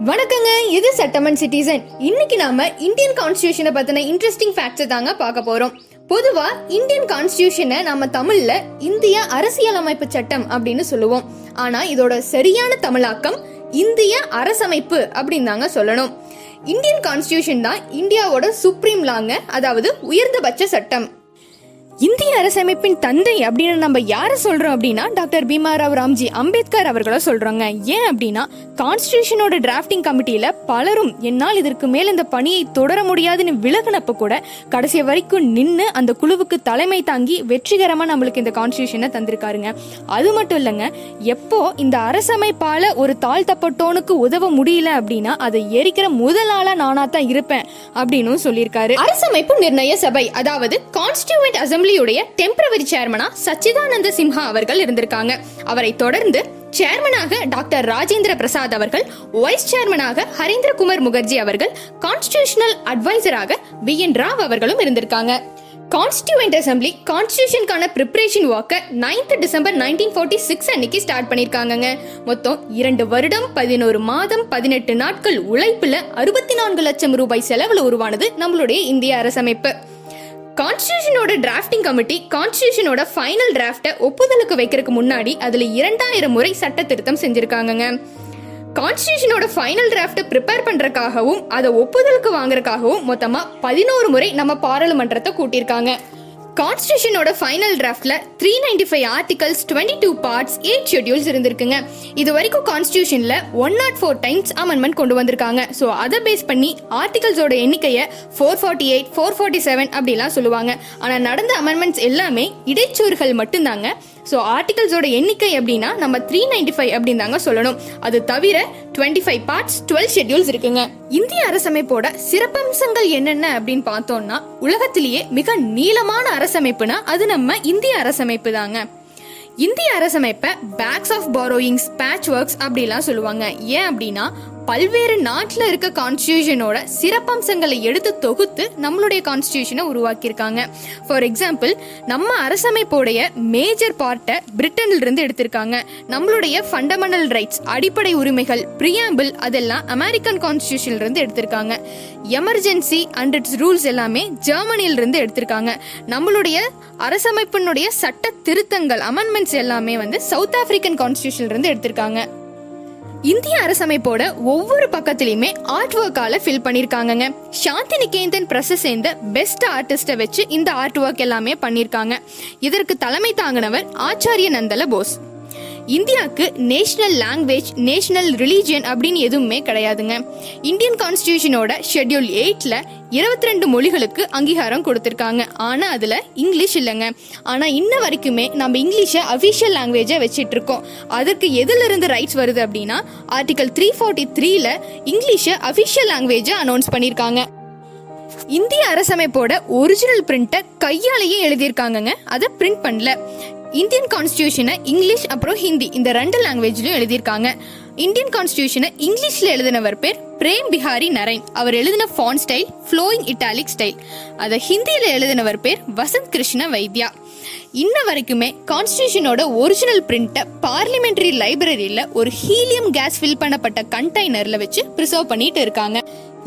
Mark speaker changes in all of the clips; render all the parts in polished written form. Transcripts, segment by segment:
Speaker 1: வணக்கங்க, இது சட்டமன் சிட்டிசன். இன்னைக்கு நாம இந்தியன் கான்ஸ்டிடியூஷனை பத்தின இன்ட்ரெஸ்டிங் ஃபேக்ட்ஸ் தாங்க பார்க்க போறோம். பொதுவா இந்தியன் கான்ஸ்டிடியூஷனை நம்ம தமிழ்ல இந்திய அரசியலமைப்பு சட்டம் அப்படின்னு சொல்லுவோம். ஆனா இதோட சரியான தமிழாக்கம் இந்திய அரசமைப்பு அப்படின்னு தாங்க சொல்லணும். இந்தியன் கான்ஸ்டிடியூஷன் தான் இந்தியாவோட சுப்ரீம் லாங்க, அதாவது உயர்ந்தபட்ச சட்டம். இந்திய அரசமைப்பின் தந்தை அப்படின்னு நம்ம யாரை சொல்றோம் அப்படின்னா டாக்டர் பீமாராவ் ராம்ஜி அம்பேத்கர் அவர்களை சொல்றோங்க. ஏன் அப்படின்னா கான்ஸ்டிடியூஷனோட டிராஃப்டிங் கமிட்டியில பலரும் என்னால் இதற்கு மேல் இந்த பணியை தொடர முடியாதுன்னு விலகினப்ப கூட கடைசி வரைக்கும் நின்று அந்த குழுவுக்கு தலைமை தாங்கி வெற்றிகரமா நம்மளுக்கு இந்த கான்ஸ்டிடியூஷனை தந்திருக்காருங்க. அது மட்டும் இல்லைங்க, எப்போ இந்த அரசமைப்பால ஒரு தாழ்த்தப்பட்டோனுக்கு உதவ முடியல அப்படின்னா அதை எரிக்கிற முதல் ஆளா நானா தான் இருப்பேன் அப்படின்னு சொல்லியிருக்காரு. அரசமைப்பு நிர்ணய சபை, அதாவது கான்ஸ்டிடியூவன்ட் அசம்பிளி டெம்பரவரி சேர்மனா சச்சிதானந்த சின்ஹா அவர்கள் இருந்திருக்காங்க. அவரை தொடர்ந்து சேர்மனாக டாக்டர் ராஜேந்திர பிரசாத் அவர்கள், வைஸ் சேர்மனாக ஹரீந்திர குமார் முகர்ஜி அவர்கள், கான்ஸ்டிடியூஷனல் அட்வைசராக BN ராவ் அவர்களும் இருந்திருக்காங்க. கான்ஸ்டிடியூவன்ட் அசம்பிளி கான்ஸ்டிடியூஷனுக்கான பிரிப்பரேஷன் ஒர்க்கை 9th December 1946 அன்னைக்கு ஸ்டார்ட் பண்ணிருக்காங்க. மொத்தம் 2 வருடம் 11 மாதம் 18 நாட்கள் உழைப்புல 64 லட்சம் ரூபாய் செலவுல உருவானது நம்மளுடைய இந்திய அரசமைப்பு. கான்ஸ்டிடியூஷனோட டிராஃப்டிங் கமிட்டி கான்ஸ்டிடியூஷனோட ஃபைனல் டிராஃப்டை ஒப்புதலுக்கு வைக்கிறதுக்கு முன்னாடி அதுல 2000 முறை சட்ட திருத்தம் செஞ்சிருக்காங்க. கான்ஸ்டிடியூஷனோட ஃபைனல் டிராஃப்டை ப்ரிப்பேர் பண்றதுக்காகவும் அதை ஒப்புதலுக்கு வாங்குறதுக்காகவும் மொத்தமா 11 முறை நம்ம பாராளுமன்றத்தை கூட்டியிருக்காங்க. கான்ஸ்டிடியூஷனோட ஃபைனல் டிராஃப்ட்ல 395 ஆர்டிகல்ஸ், 22 பார்ட்ஸ், 8 ஷெட்யூல்ஸ் இருந்திருக்குங்க. இது வரைக்கும் கான்ஸ்டிடியூஷன்ல 104 டைம்ஸ் அமெண்ட்மெண்ட் கொண்டு வந்திருக்காங்க. ஸோ அதை பேஸ் பண்ணி ஆர்டிகல்ஸோட எண்ணிக்கையை 448, 447 அப்படிலாம் சொல்லுவாங்க. ஆனால் நடந்த அமெண்ட்மெண்ட்ஸ் எல்லாமே இடைச்சூறுகள் மட்டும்தாங்க. ஸோ ஆர்டிகல்ஸோட எண்ணிக்கை அப்படின்னா நம்ம 395 அப்படின்னு தாங்க சொல்லணும். அது தவிர 25 பார்ட்ஸ், 12 ஷெட்யூல்ஸ் இருக்குங்க. இந்திய அரசமைப்போட சிறப்பம்சங்கள் என்னென்ன அப்படின்னு பார்த்தோம்னா, உலகத்திலேயே மிக நீளமான அரசமைப்புனா அது நம்ம இந்திய அரசமைப்பு தாங்க. இந்திய அரசமைப்பை bags of borrowings, patch works அப்படிலாம் சொல்லுவாங்க. ஏன் அப்படின்னா பல்வேறு நாட்டில் இருக்க கான்ஸ்டிடியூஷனோட சிறப்பம்சங்களை எடுத்து தொகுத்து நம்மளுடைய கான்ஸ்டிடியூஷனை உருவாக்கியிருக்காங்க. ஃபார் எக்ஸாம்பிள், நம்ம அரசமைப்போடைய மேஜர் பார்ட்டை பிரிட்டன்ல இருந்து எடுத்திருக்காங்க. நம்மளுடைய ஃபண்டமெண்டல் ரைட்ஸ், அடிப்படை உரிமைகள், பிரியாம்பிள் அதெல்லாம் அமெரிக்கன் கான்ஸ்டிடியூஷன்ல இருந்து எடுத்திருக்காங்க. எமர்ஜென்சி அண்ட் இட்ஸ் ரூல்ஸ் எல்லாமே ஜெர்மனியில இருந்து எடுத்திருக்காங்க. நம்மளுடைய அரசமைப்பினுடைய சட்ட திருத்தங்கள், அமெண்ட்மெண்ட்ஸ் எல்லாமே சவுத் ஆப்பிரிக்கன் கான்ஸ்டிடியூஷன்ல இருந்து எடுத்திருக்காங்க. இந்திய அரசமைப்போட ஒவ்வொரு பக்கத்திலயுமே ஆர்ட் ஒர்க்கால ஃபில் பண்ணிருக்காங்க. சாந்தி நிகேதன் பிரஸ் சேர்ந்த பெஸ்ட் ஆர்டிஸ்ட வச்சு இந்த ஆர்ட் ஒர்க் எல்லாமே பண்ணிருக்காங்க. இதற்கு தலைமை தாங்கினவர் ஆச்சாரிய நந்தல போஸ். இந்தியாவுக்கு நேஷனல் லாங்குவேஜ், நேஷனல் ரிலீஜியன் அப்படின்னு எதுவுமே கிடையாதுங்க. இந்தியன் கான்ஸ்டிடியூஷனோட ஷெட்யூல் 8ல 22 மொழிகளுக்கு அங்கீகாரம் கொடுத்திருக்காங்க. ஆனா அதுல இங்கிலீஷ் இல்லைங்க. ஆனா இன்ன வரைக்குமே நம்ம இங்கிலீஷை அபிஷியல் லாங்குவேஜா வச்சிட்டு இருக்கோம். அதற்கு எதுல இருந்து ரைட்ஸ் வருது அப்படின்னா ஆர்டிகல் 343ல இங்கிலீஷை அபிஷியல் லாங்குவேஜா அனௌன்ஸ் பண்ணிருக்காங்க. இந்திய அரசமைப்போட ஒரிஜினல் பிரிண்ட்டை கையாலேயே எழுதியிருக்காங்க, அதை பிரிண்ட் பண்ணல. இந்தியன் கான்ஸ்டிடியூஷனை இங்கிலீஷ் அப்புறம் ஹிந்தி இந்த 2 லாங்குவேஜ்லயும் எழுதியிருக்காங்க. இந்தியன் கான்ஸ்டிடியூஷனை இங்கிலீஷ்ல எழுதினவர் பேர் பிரேம் பிஹாரி நரேன். அவர் எழுதின font style flowing italic style. அதை ஹிந்தியில எழுதினவர் பேர் வசந்த் கிருஷ்ண வைத்யா. இன்ன வரைக்குமே கான்ஸ்டிடியூஷனோட ஒரிஜினல் பிரிண்ட்டை பார்லிமெண்டரி லைப்ரரியில ஒரு ஹீலியம் கேஸ் ஃபில் பண்ணப்பட்ட கண்டெய்னர்ல வச்சு ப்ரிசர்வ் பண்ணிட்டு இருக்காங்க.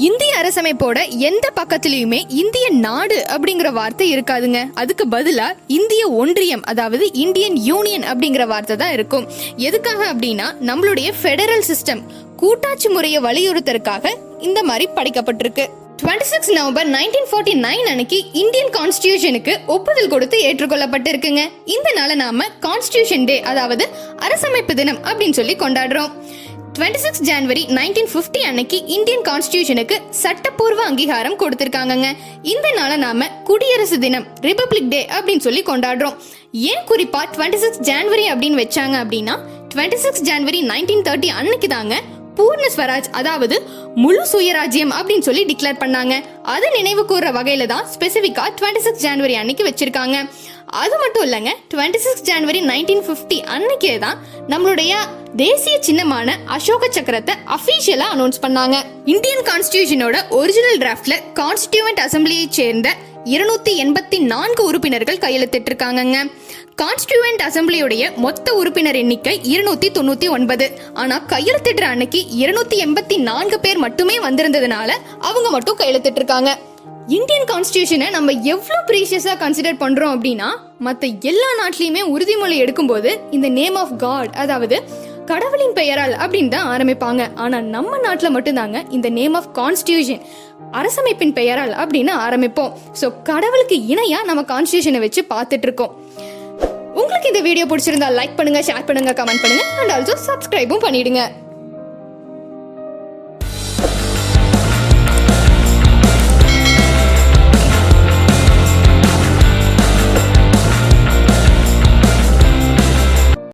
Speaker 1: இந்திய அரசமைப்போட எந்த பக்கத்திலயுமே இந்திய நாடு அப்படிங்கிற வார்த்தை இருக்காதுங்க. அதுக்கு பதிலா இந்திய ஒன்றியம், அதாவது இந்தியன் யூனியன் அப்படிங்கிற வார்த்தை தான் இருக்கும். எதுக்காக அப்படின்னா நம்மளுடைய ஃபெடரல் சிஸ்டம், கூட்டாட்சி முறையை வலியுறுத்தறதுக்காக இந்த மாதிரி படைக்கப்பட்டிருக்கு. 26 நவம்பர் 1949 அன்னைக்கு இந்தியன் கான்ஸ்டிடியூஷனுக்கு ஒப்புதல் கொடுத்து ஏற்றுக்கொள்ளப்பட்டிருக்குங்க. இந்த நாளை நாம கான்ஸ்டிடியூஷன் டே, அதாவது அரசமைப்பு தினம் அப்படின்னு சொல்லி கொண்டாடுறோம். 26 ஜனவரி 1950 அன்னைக்கு இந்தியன் கான்ஸ்டிடியூஷனுக்கு சட்டப்பூர்வ அங்கீகாரம் கொடுத்திருக்காங்க. இந்த நாளை நாம குடியரசு தினம், ரிபப்ளிக் டே அப்படின்னு சொல்லி கொண்டாடுறோம். ஏன் குறிப்பா 26 ஜனவரி அப்படின்னு வச்சாங்க அப்படின்னா 26 ஜனவரி 1930 அன்னைக்கு தாங்க பூர்ண ஸ்வராஜ், அதாவது முழு சுயராஜ்யம் அப்படின்னு சொல்லி டிக்ளேர் பண்ணாங்க. அதை நினைவு கூற வகையில தான் ஸ்பெசிபிக்கா 26 ஜனவரி அன்னைக்கு வச்சிருக்காங்க. அது மட்டும் இல்லைங்க, 26 ஜனவரி 1950 அன்னைக்கே தான் நம்மளுடைய தேசிய சின்னமான அசோக சக்கரத்தை அபிஷியலா அனௌன்ஸ் பண்ணாங்க. இந்தியன் கான்ஸ்டிடியூஷனோட ஒரிஜினல் டிராஃப்ட்ல கான்ஸ்டிடியூவன்ட் அசம்பிளியை சேர்ந்த 284 உறுப்பினர்கள் கையெழுத்திட்டிருக்காங்க. கான்ஸ்டியூவன்ட் அசம்பிளியுடைய மொத்த உறுப்பினர் எண்ணிக்கை 299. ஆனா கையெழுத்திடுற அன்னைக்கு 284 பேர் மட்டுமே வந்திருந்ததுனால அவங்க மட்டும் கையெழுத்திட்டு இருக்காங்க. இந்தியன் கான்ஸ்டியூஷனை நம்ம எவ்வளவு ப்ரீஷியஸா கன்சிடர் பண்றோம் அப்படின்னா, மற்ற எல்லா நாட்டிலையுமே உறுதிமொழி எடுக்கும்போது இந்த நேம் ஆஃப் காட், அதாவது கடவுளின் பெயரால் அப்படின்னு தான் ஆரம்பிப்பாங்க. ஆனா நம்ம நாட்டுல மட்டும்தாங்க இந்த நேம் ஆஃப் கான்ஸ்டியூஷன், அரசமைப்பின் பெயரால் அப்படின்னு ஆரம்பிப்போம். ஸோ கடவுளுக்கு இணையா நம்ம கான்ஸ்டியூஷனை வச்சு பார்த்துட்டு இருக்கோம். உங்களுக்கு இந்த வீடியோ பிடிச்சிருந்தா லைக் பண்ணுங்க, ஷேர் பண்ணுங்க, கமெண்ட் பண்ணுங்க, அண்ட் ஆல்சோ சப்ஸ்கிரைபும் பண்ணிடுங்க.